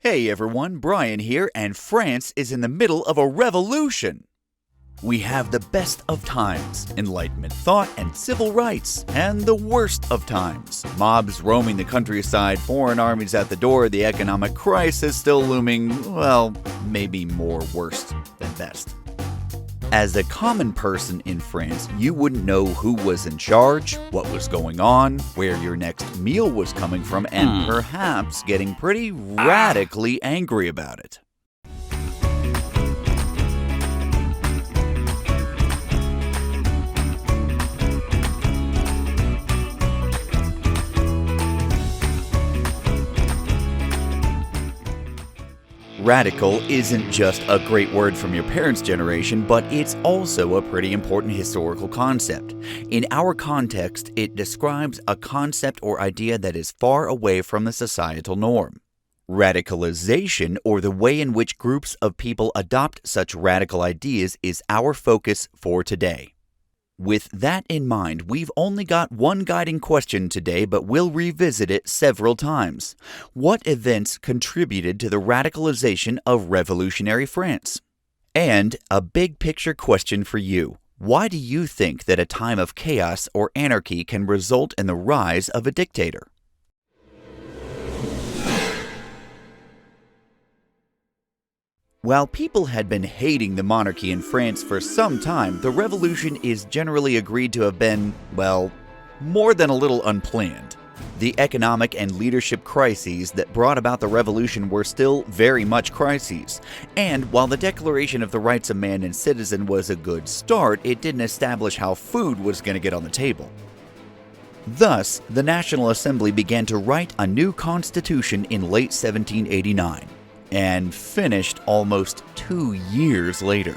Hey everyone, Brian here, and France is in the middle of a revolution. We have the best of times, Enlightenment thought and civil rights, and the worst of times, mobs roaming the countryside, foreign armies at the door, the economic crisis still looming, well, maybe more worst than best. As a common person in France, you wouldn't know who was in charge, what was going on, where your next meal was coming from, and perhaps getting pretty radically angry about it. Radical isn't just a great word from your parents' generation, but it's also a pretty important historical concept. In our context, it describes a concept or idea that is far away from the societal norm. Radicalization, or the way in which groups of people adopt such radical ideas, is our focus for today. With that in mind, we've only got one guiding question today, but we'll revisit it several times. What events contributed to the radicalization of revolutionary France? And a big picture question for you. Why do you think that a time of chaos or anarchy can result in the rise of a dictator? While people had been hating the monarchy in France for some time, the revolution is generally agreed to have been, well, more than a little unplanned. The economic and leadership crises that brought about the revolution were still very much crises. And while the Declaration of the Rights of Man and Citizen was a good start, it didn't establish how food was going to get on the table. Thus, the National Assembly began to write a new constitution in late 1789. And finished almost 2 years later.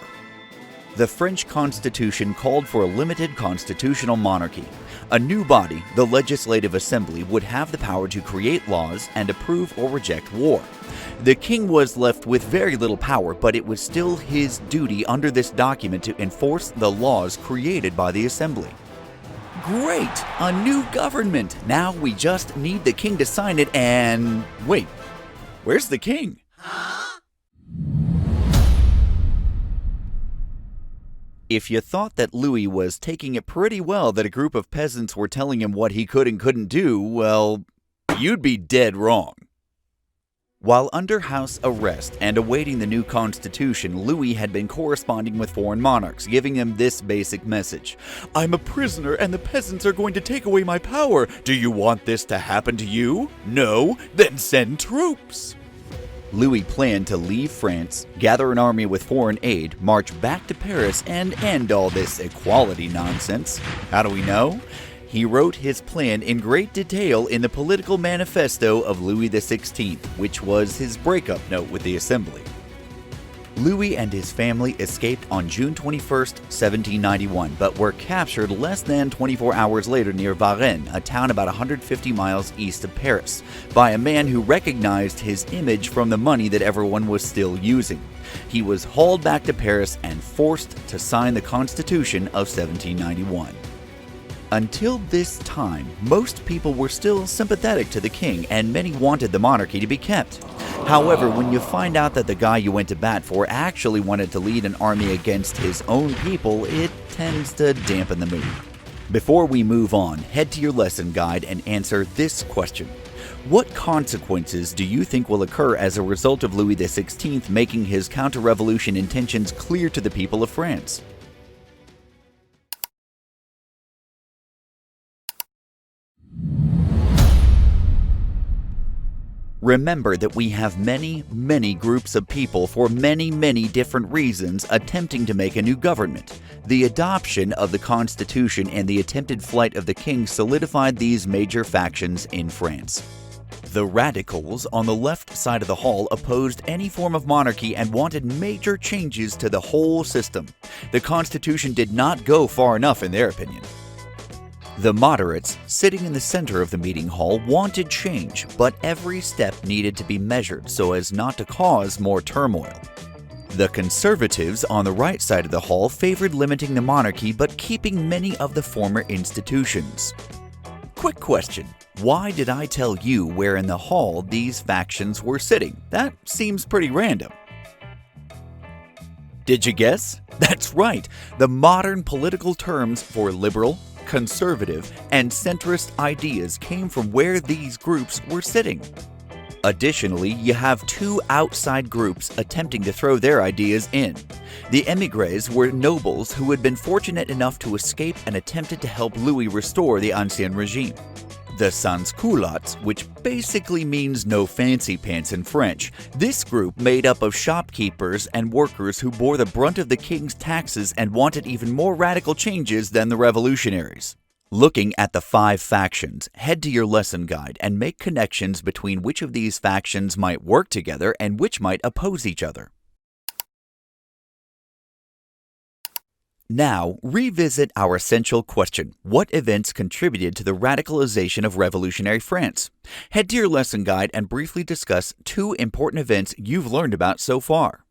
The French Constitution called for a limited constitutional monarchy. A new body, the Legislative Assembly, would have the power to create laws and approve or reject war. The king was left with very little power, but it was still his duty under this document to enforce the laws created by the Assembly. Great! A new government! Now we just need the king to sign it and... Wait, where's the king? If you thought that Louis was taking it pretty well that a group of peasants were telling him what he could and couldn't do, well, you'd be dead wrong. While under house arrest and awaiting the new constitution, Louis had been corresponding with foreign monarchs, giving them this basic message. I'm a prisoner and the peasants are going to take away my power. Do you want this to happen to you? No? Then send troops. Louis planned to leave France, gather an army with foreign aid, march back to Paris, and end all this equality nonsense. How do we know? He wrote his plan in great detail in the political manifesto of Louis XVI, which was his breakup note with the Assembly. Louis and his family escaped on June 21, 1791, but were captured less than 24 hours later near Varennes, a town about 150 miles east of Paris, by a man who recognized his image from the money that everyone was still using. He was hauled back to Paris and forced to sign the Constitution of 1791. Until this time, most people were still sympathetic to the king, and many wanted the monarchy to be kept. However, when you find out that the guy you went to bat for actually wanted to lead an army against his own people, it tends to dampen the mood. Before we move on, head to your lesson guide and answer this question. What consequences do you think will occur as a result of Louis XVI making his counter-revolution intentions clear to the people of France? Remember that we have many groups of people for many different reasons attempting to make a new government. The adoption of the Constitution and the attempted flight of the king solidified these major factions in France. The radicals on the left side of the hall opposed any form of monarchy and wanted major changes to the whole system. The Constitution did not go far enough in their opinion. The moderates, sitting in the center of the meeting hall, wanted change, but every step needed to be measured so as not to cause more turmoil. The conservatives on the right side of the hall favored limiting the monarchy but keeping many of the former institutions. Quick question. Why did I tell you where in the hall these factions were sitting? That seems pretty random. Did you guess? That's right. The modern political terms for liberal, conservative, and centrist ideas came from where these groups were sitting. Additionally, you have two outside groups attempting to throw their ideas in. The émigrés were nobles who had been fortunate enough to escape and attempted to help Louis restore the Ancien regime. The sans-culottes, which basically means no fancy pants in French, this group made up of shopkeepers and workers who bore the brunt of the king's taxes and wanted even more radical changes than the revolutionaries. Looking at the 5 factions, head to your lesson guide and make connections between which of these factions might work together and which might oppose each other. Now, revisit our essential question: what events contributed to the radicalization of revolutionary France? Head to your lesson guide and briefly discuss 2 important events you've learned about so far.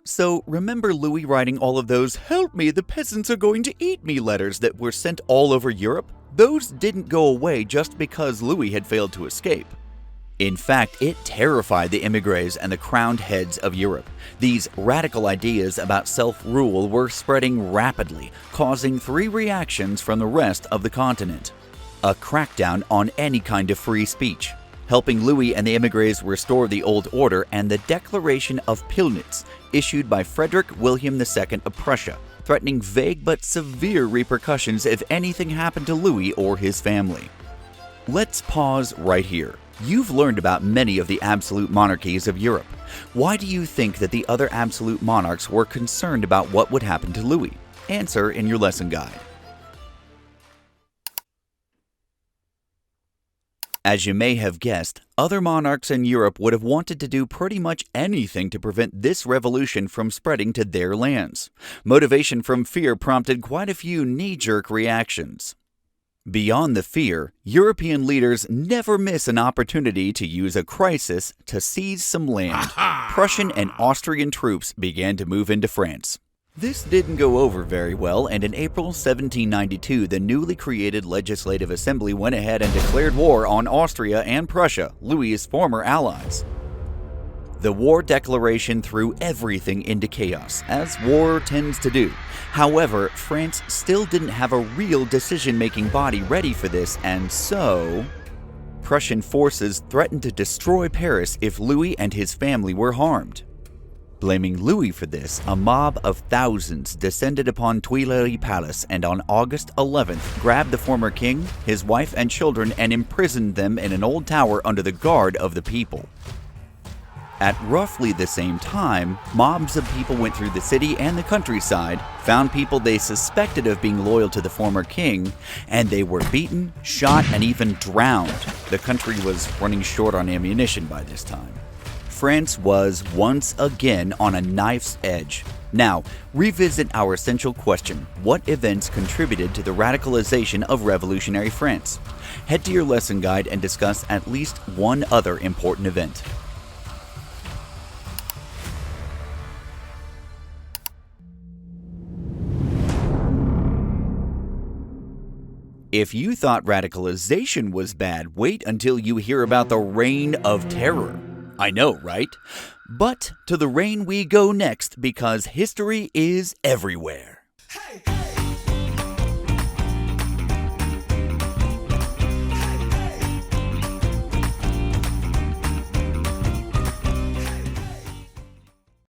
So, remember Louis writing all of those "Help me, the peasants are going to eat me" letters that were sent all over Europe? Those didn't go away just because Louis had failed to escape. In fact, it terrified the émigrés and the crowned heads of Europe. These radical ideas about self-rule were spreading rapidly, causing 3 reactions from the rest of the continent. A crackdown on any kind of free speech, helping Louis and the émigrés restore the old order, and the Declaration of Pillnitz, issued by Frederick William II of Prussia, threatening vague but severe repercussions if anything happened to Louis or his family. Let's pause right here. You've learned about many of the absolute monarchies of Europe. Why do you think that the other absolute monarchs were concerned about what would happen to Louis? Answer in your lesson guide. As you may have guessed, other monarchs in Europe would have wanted to do pretty much anything to prevent this revolution from spreading to their lands. Motivation from fear prompted quite a few knee-jerk reactions. Beyond the fear, European leaders never miss an opportunity to use a crisis to seize some land. Prussian and Austrian troops began to move into France. This didn't go over very well, and in April 1792, the newly created Legislative Assembly went ahead and declared war on Austria and Prussia, Louis's former allies. The war declaration threw everything into chaos, as war tends to do. However, France still didn't have a real decision-making body ready for this, and so Prussian forces threatened to destroy Paris if Louis and his family were harmed. Blaming Louis for this, a mob of thousands descended upon Tuileries Palace and on August 11th grabbed the former king, his wife and children, and imprisoned them in an old tower under the guard of the people. At roughly the same time, mobs of people went through the city and the countryside, found people they suspected of being loyal to the former king, and they were beaten, shot, and even drowned. The country was running short on ammunition by this time. France was once again on a knife's edge. Now, revisit our essential question: what events contributed to the radicalization of revolutionary France? Head to your lesson guide and discuss at least one other important event. If you thought radicalization was bad, wait until you hear about the Reign of Terror. I know, right? But to the reign we go next, because history is everywhere. Hey!